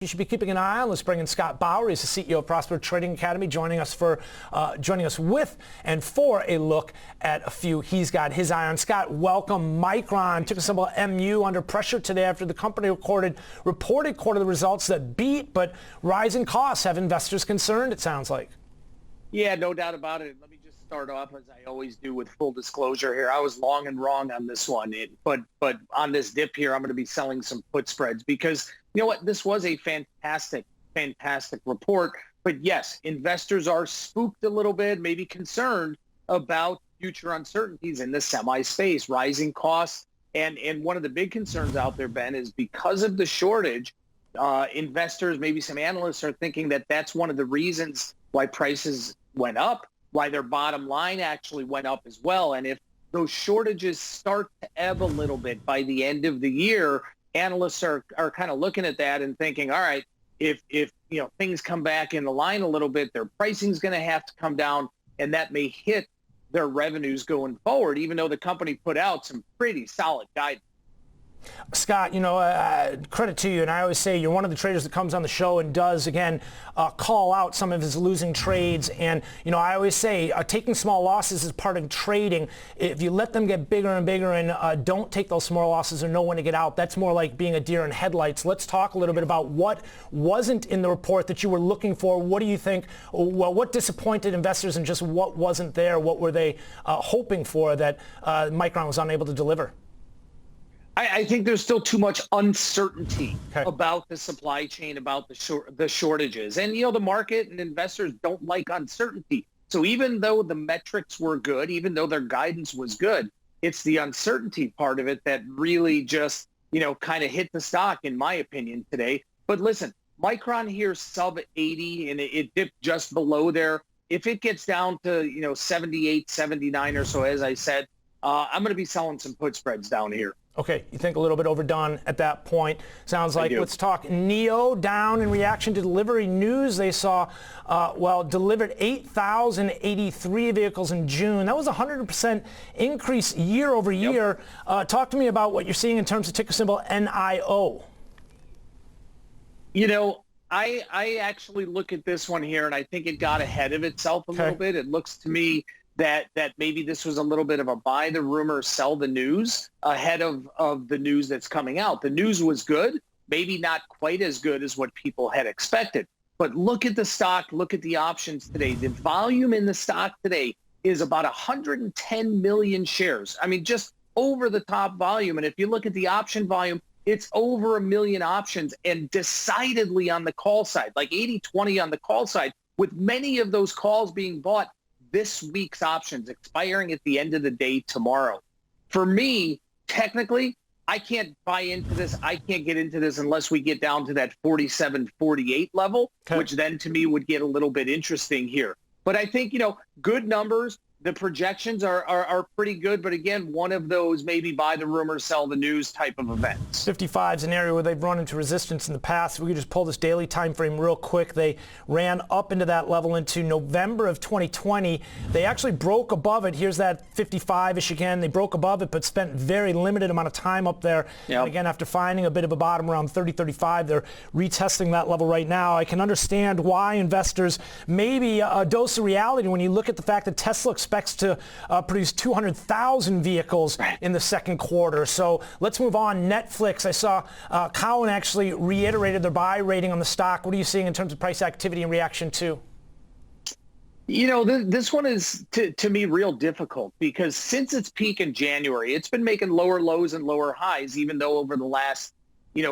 You should be keeping an eye on. Let's bring in Scott Bauer. He's the CEO of Prosper Trading Academy, joining us with and for a look at a few he's got his eye on. Scott, welcome. Micron ticker symbol MU under pressure today after the company reported quarterly results that beat, but rising costs have investors concerned, it sounds like. Yeah, no doubt about it. Let me just start off, as I always do, with full disclosure here. I was long and wrong on this one, but on this dip here, I'm going to be selling some put spreads because you know what? This was a fantastic report. But yes, investors are spooked a little bit, maybe concerned about future uncertainties in the semi space, rising costs. And one of the big concerns out there, Ben, is because of the shortage, investors, maybe some analysts are thinking that that's one of the reasons why prices went up, why their bottom line actually went up as well. And if those shortages start to ebb a little bit by the end of the year, analysts are kind of looking at that and thinking, all right, if things come back in the line a little bit, their pricing is going to have to come down, and that may hit their revenues going forward, even though the company put out some pretty solid guidance. Scott, credit to you, and I always say you're one of the traders that comes on the show and does, again, call out some of his losing trades. And, I always say taking small losses is part of trading. If you let them get bigger and bigger and don't take those small losses or know when to get out, that's more like being a deer in headlights. Let's talk a little bit about what wasn't in the report that you were looking for. What do you think, what disappointed investors and just what wasn't there? What were they hoping for that Micron was unable to deliver? I think there's still too much uncertainty about the supply chain, about the shortages. And, the market and investors don't like uncertainty. So even though the metrics were good, even though their guidance was good, it's the uncertainty part of it that really just, kind of hit the stock, in my opinion, today. But listen, Micron here sub 80, and it dipped just below there. If it gets down to, 78, 79 or so, as I said, I'm going to be selling some put spreads down here. Okay, you think a little bit overdone at that point. Sounds like, let's talk NIO down in reaction to delivery news. They saw, delivered 8,083 vehicles in June. That was a 100% increase year over year. Talk to me about what you're seeing in terms of ticker symbol NIO. I actually look at this one here, and I think it got ahead of itself a little bit. It looks to me that maybe this was a little bit of a buy the rumor, sell the news ahead of the news that's coming out. The news was good, maybe not quite as good as what people had expected. But look at the stock, look at the options today. The volume in the stock today is about 110 million shares. I mean, just over the top volume. And if you look at the option volume, it's over 1 million options, and decidedly on the call side, like 80-20 on the call side, with many of those calls being bought this week's options expiring at the end of the day tomorrow. For me, technically, I can't buy into this. I can't get into this unless we get down to that 47-48 level, which then to me would get a little bit interesting here. But I think, good numbers. The projections are pretty good, but again, one of those maybe buy the rumor, sell the news type of events. 55 is an area where they've run into resistance in the past. If we could just pull this daily time frame real quick. They ran up into that level into November of 2020. They actually broke above it. Here's that 55-ish again. They broke above it, but spent very limited amount of time up there. And again, after finding a bit of a bottom around 30-35, they're retesting that level right now. I can understand why investors maybe a dose of reality when you look at the fact that Tesla expects to produce 200,000 vehicles in the second quarter. So let's move on. Netflix, I saw Cowen actually reiterated their buy rating on the stock. What are you seeing in terms of price activity and reaction to? This one is, to me, real difficult because since its peak in January, it's been making lower lows and lower highs, even though over the last,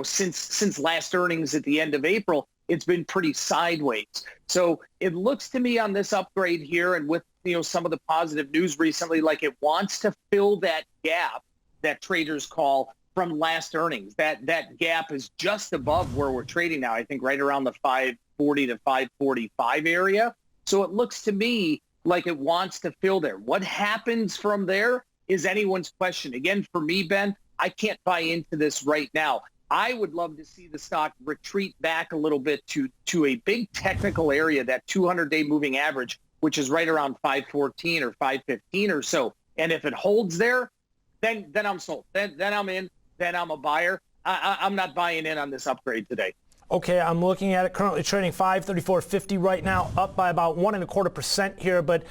since last earnings at the end of April, it's been pretty sideways. So it looks to me on this upgrade here and with, some of the positive news recently, like it wants to fill that gap that traders call from last earnings. That gap is just above where we're trading now, I think right around the 540 to 545 area. So it looks to me like it wants to fill there. What happens from there is anyone's question. Again, for me, Ben, I can't buy into this right now. I would love to see the stock retreat back a little bit to a big technical area, that 200-day moving average, which is right around 514 or 515 or so. And if it holds there, then I'm sold. Then I'm in. Then I'm a buyer. I'm not buying in on this upgrade today. Okay, I'm looking at it currently trading 534.50 right now, up by about 1.25% here. But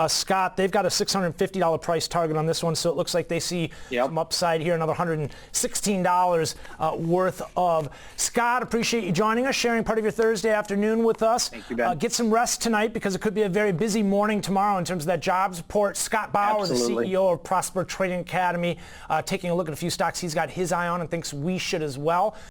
Scott, they've got a $650 price target on this one, so it looks like they see some upside here, another $116 worth of. Scott, appreciate you joining us, sharing part of your Thursday afternoon with us. Thank you, Ben. Get some rest tonight because it could be a very busy morning tomorrow in terms of that jobs report. Scott Bauer, the CEO of Prosper Trading Academy, taking a look at a few stocks he's got his eye on and thinks we should as well.